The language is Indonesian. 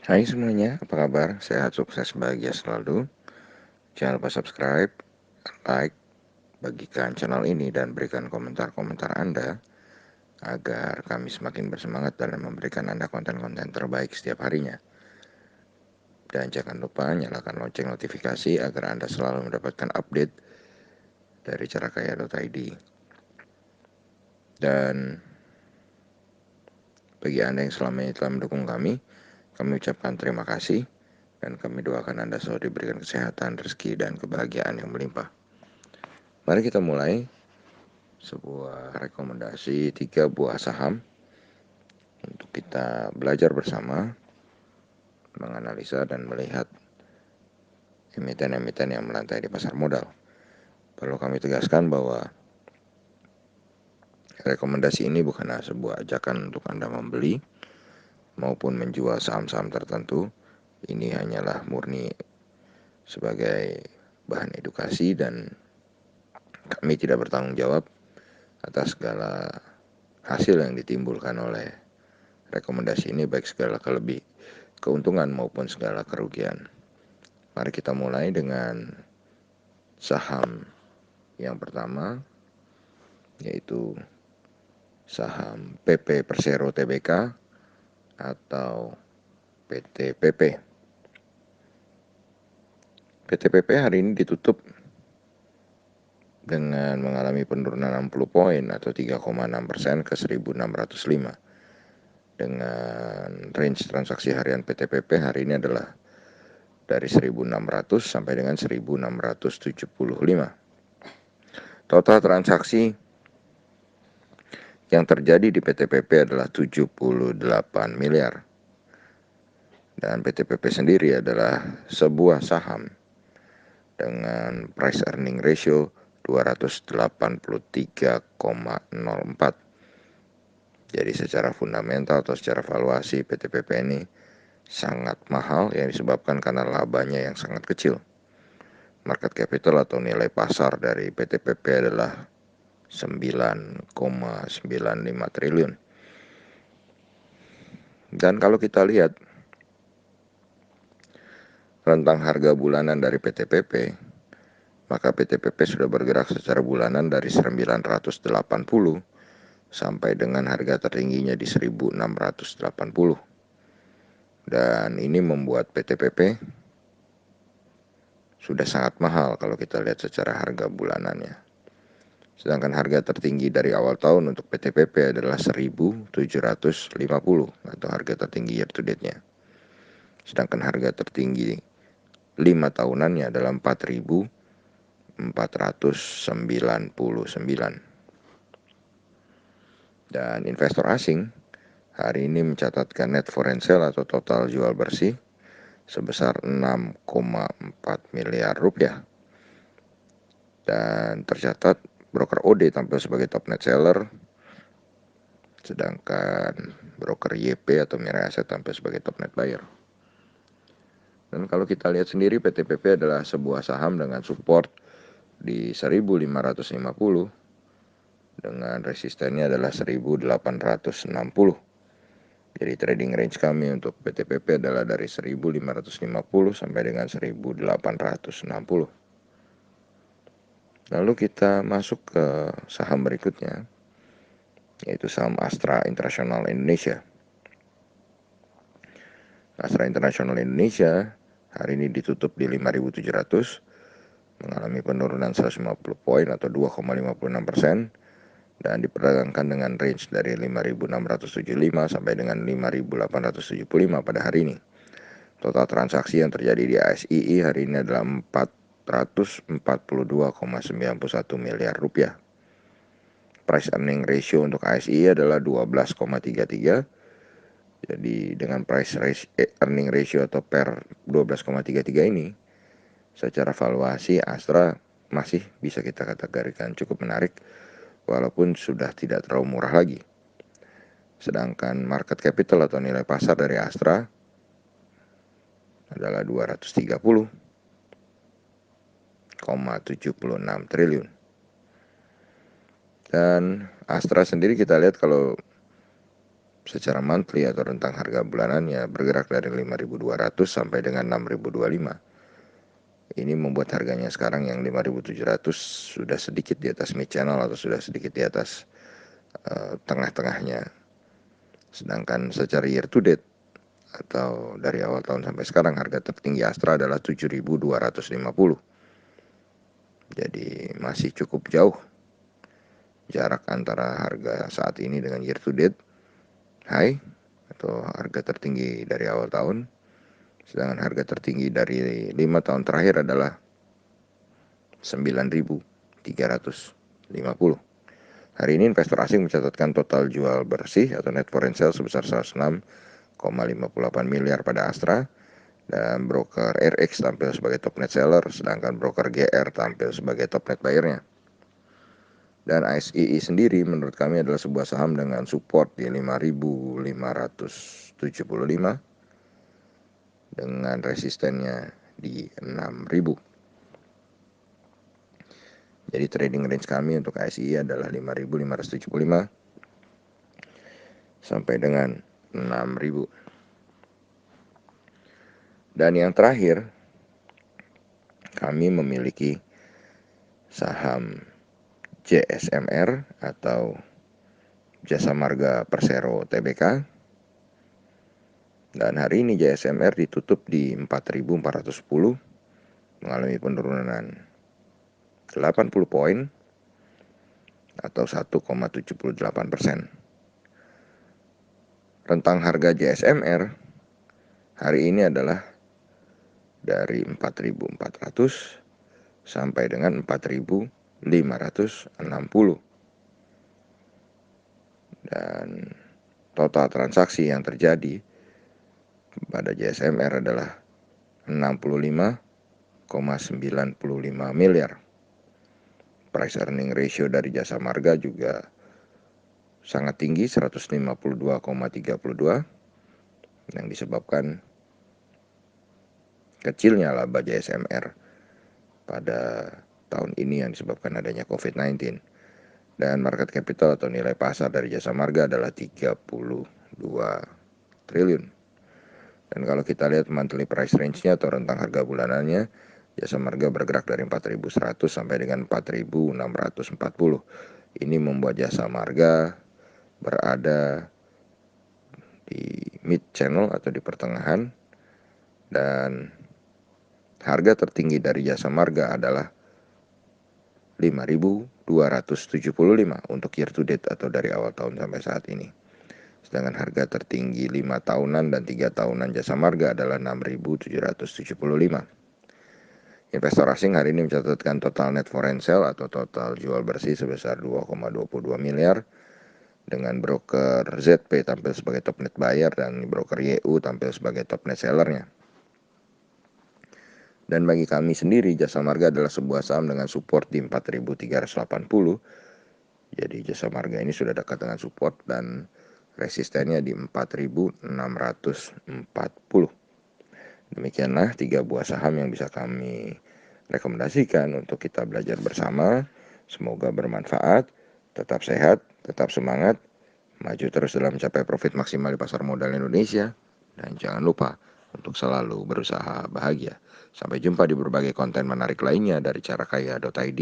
Hai semuanya, apa kabar? Sehat, sukses, bahagia selalu. Jangan lupa subscribe, like, bagikan channel ini dan berikan komentar-komentar Anda agar kami semakin bersemangat dalam memberikan Anda konten-konten terbaik setiap harinya. Dan jangan lupa nyalakan lonceng notifikasi agar Anda selalu mendapatkan update dari carakaya.id. Dan bagi Anda yang selama ini telah mendukung kami ucapkan terima kasih dan kami doakan Anda selalu diberikan kesehatan, rezeki, dan kebahagiaan yang melimpah. Mari kita mulai sebuah rekomendasi 3 buah saham untuk kita belajar bersama, menganalisa dan melihat emiten-emiten yang melantai di pasar modal. Perlu kami tegaskan bahwa rekomendasi ini bukanlah sebuah ajakan untuk Anda membeli maupun menjual saham-saham tertentu. Ini hanyalah murni sebagai bahan edukasi dan kami tidak bertanggung jawab atas segala hasil yang ditimbulkan oleh rekomendasi ini, baik segala keuntungan maupun segala kerugian. Mari kita mulai dengan saham yang pertama, yaitu saham PP Persero Tbk atau PTPP. PTPP hari ini ditutup dengan mengalami penurunan 60 poin atau 3,6% ke 1605. Dengan range transaksi harian PTPP hari ini adalah dari 1600 sampai dengan 1675. Total transaksi yang terjadi di PTPP adalah 78 miliar. Dan PTPP sendiri adalah sebuah saham dengan price earning ratio 283,04. Jadi secara fundamental atau secara valuasi PTPP ini sangat mahal yang disebabkan karena labanya yang sangat kecil. Market capital atau nilai pasar dari PTPP adalah 9,95 triliun. Dan kalau kita lihat rentang harga bulanan dari PTPP, maka PTPP sudah bergerak secara bulanan dari 980 sampai dengan harga tertingginya di 1680. Dan ini membuat PTPP sudah sangat mahal kalau kita lihat secara harga bulanannya. Sedangkan harga tertinggi dari awal tahun untuk PTPP adalah 1750 atau harga tertinggi year to date-nya. Sedangkan harga tertinggi 5 tahunannya adalah 4.499. Dan investor asing hari ini mencatatkan net foreign sale atau total jual bersih sebesar 6,4 miliar rupiah. Dan tercatat broker OD tampil sebagai top net seller, sedangkan broker YP atau Mirai Asset tampil sebagai top net buyer. Dan kalau kita lihat sendiri, PTPP adalah sebuah saham dengan support di 1550 dengan resistennya adalah 1860. Jadi trading range kami untuk PTPP adalah dari 1550 sampai dengan 1860. Lalu kita masuk ke saham berikutnya, yaitu saham Astra International Indonesia. Astra International Indonesia hari ini ditutup di 5.700, mengalami penurunan 150 poin atau 2,56%, dan diperdagangkan dengan range dari 5.675 sampai dengan 5.875 pada hari ini. Total transaksi yang terjadi di ASII hari ini adalah 442,91 miliar rupiah. Price earning ratio untuk ASII adalah 12,33. Jadi dengan earning ratio atau per 12,33 ini, secara valuasi Astra masih bisa kita kategorikan cukup menarik, walaupun sudah tidak terlalu murah lagi. Sedangkan market capital atau nilai pasar dari Astra adalah 230,76 triliun. Dan Astra sendiri kita lihat kalau secara monthly atau rentang harga bulanannya bergerak dari 5.200 sampai dengan 6.025. Ini membuat harganya sekarang yang 5.700 sudah sedikit di atas mid channel atau sudah sedikit di atas tengah-tengahnya. Sedangkan secara year to date atau dari awal tahun sampai sekarang harga tertinggi Astra adalah 7.250. Jadi masih cukup jauh jarak antara harga saat ini dengan year to date high atau harga tertinggi dari awal tahun. Sedangkan harga tertinggi dari 5 tahun terakhir adalah 9.350. Hari ini investor asing mencatatkan total jual bersih atau net foreign sale sebesar 106,58 miliar pada Astra, dan broker RX tampil sebagai top net seller, sedangkan broker GR tampil sebagai top net buyernya. Dan ASII sendiri menurut kami adalah sebuah saham dengan support di 5.575 dengan resistennya di 6.000. Jadi trading range kami untuk ASII adalah 5.575 sampai dengan 6.000. Dan yang terakhir, kami memiliki saham JSMR atau Jasa Marga Persero Tbk. Dan hari ini JSMR ditutup di 4.410, mengalami penurunan 80 poin atau 1,78%. Rentang harga JSMR hari ini adalah dari 4.400 sampai dengan 4.560. Dan total transaksi yang terjadi pada JSMR adalah 65,95 miliar. Price earning ratio dari Jasa Marga juga sangat tinggi, 152,32, yang disebabkan kecilnya laba JSMR pada tahun ini yang disebabkan adanya COVID-19. Dan market capital atau nilai pasar dari Jasa Marga adalah 32 triliun. Dan kalau kita lihat monthly price range-nya atau rentang harga bulanannya, Jasa Marga bergerak dari 4.100 sampai dengan 4.640. Ini membuat Jasa Marga berada di mid channel atau di pertengahan, dan harga tertinggi dari Jasa Marga adalah 5.275 untuk year to date atau dari awal tahun sampai saat ini. Sedangkan harga tertinggi 5 tahunan dan 3 tahunan Jasa Marga adalah 6.775. Investor asing hari ini mencatatkan total net foreign sale atau total jual bersih sebesar 2,22 miliar, dengan broker ZP tampil sebagai top net buyer dan broker YU tampil sebagai top net sellernya. Dan bagi kami sendiri, Jasa Marga adalah sebuah saham dengan support di 4.380. Jadi Jasa Marga ini sudah dekat dengan support dan resistennya di 4.640. Demikianlah 3 buah saham yang bisa kami rekomendasikan untuk kita belajar bersama. Semoga bermanfaat, tetap sehat, tetap semangat, maju terus dalam mencapai profit maksimal di pasar modal Indonesia, dan jangan lupa untuk selalu berusaha bahagia. Sampai jumpa di berbagai konten menarik lainnya dari carakaya.id.